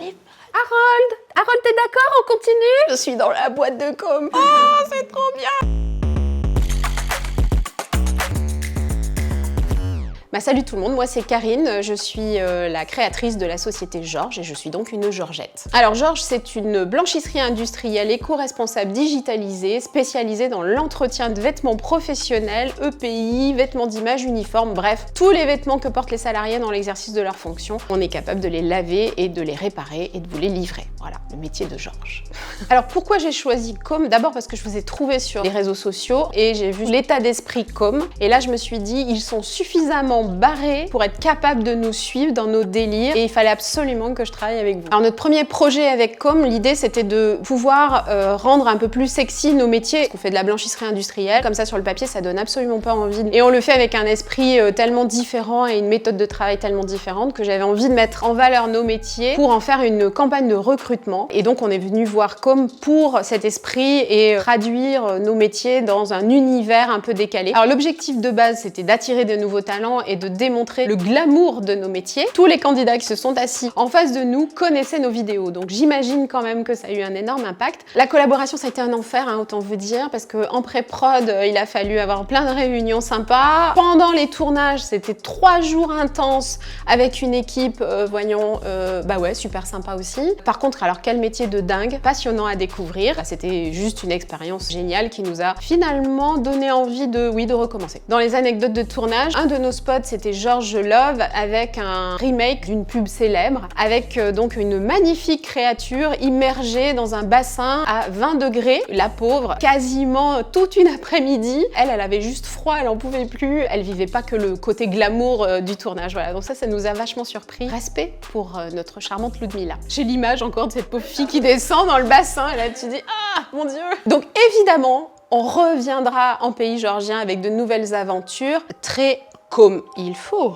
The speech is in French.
arrive. Harold, t'es d'accord? On continue? Je suis dans la boîte de com. Oh, c'est trop bien! Bah, salut tout le monde, moi c'est Karine, je suis la créatrice de la société Georges et je suis donc une Georgette. Alors Georges, c'est une blanchisserie industrielle éco-responsable digitalisée spécialisée dans l'entretien de vêtements professionnels, EPI, vêtements d'image, uniformes, bref, tous les vêtements que portent les salariés dans l'exercice de leurs fonctions. On est capable de les laver et de les réparer et de vous les livrer. Voilà, le métier de Georges. Alors pourquoi j'ai choisi Com? D'abord parce que je vous ai trouvé sur les réseaux sociaux et j'ai vu l'état d'esprit Com. Et là je me suis dit, ils sont suffisamment barrés pour être capables de nous suivre dans nos délires et il fallait absolument que je travaille avec vous. Alors notre premier projet avec Com, l'idée c'était de pouvoir rendre un peu plus sexy nos métiers. On fait de la blanchisserie industrielle, comme ça sur le papier ça donne absolument pas envie. Et on le fait avec un esprit tellement différent et une méthode de travail tellement différente que j'avais envie de mettre en valeur nos métiers pour en faire une campagne de recrutement. Et donc on est venu voir Com pour cet esprit et traduire nos métiers dans un univers un peu décalé. Alors l'objectif de base c'était d'attirer de nouveaux talents et de démontrer le glamour de nos métiers. Tous les candidats qui se sont assis en face de nous connaissaient nos vidéos, donc j'imagine quand même que ça a eu un énorme impact. La collaboration, ça a été un enfer, hein, autant vous dire, parce qu'en pré-prod, il a fallu avoir plein de réunions sympas. Pendant les tournages, c'était 3 jours intenses avec une équipe, bah ouais, super sympa aussi. Par contre, alors quel métier de dingue, passionnant à découvrir. Bah, c'était juste une expérience géniale qui nous a finalement donné envie de recommencer. Dans les anecdotes de tournage, un de nos spots, c'était George Love avec un remake d'une pub célèbre, avec donc une magnifique créature immergée dans un bassin à 20 degrés. La pauvre, quasiment toute une après-midi. Elle avait juste froid, elle en pouvait plus. Elle vivait pas que le côté glamour du tournage. Voilà, donc ça nous a vachement surpris. Respect pour notre charmante Ludmilla. J'ai l'image encore de cette pauvre fille qui descend dans le bassin et là tu dis ah mon Dieu. Donc évidemment, on reviendra en pays georgien avec de nouvelles aventures très comme il faut.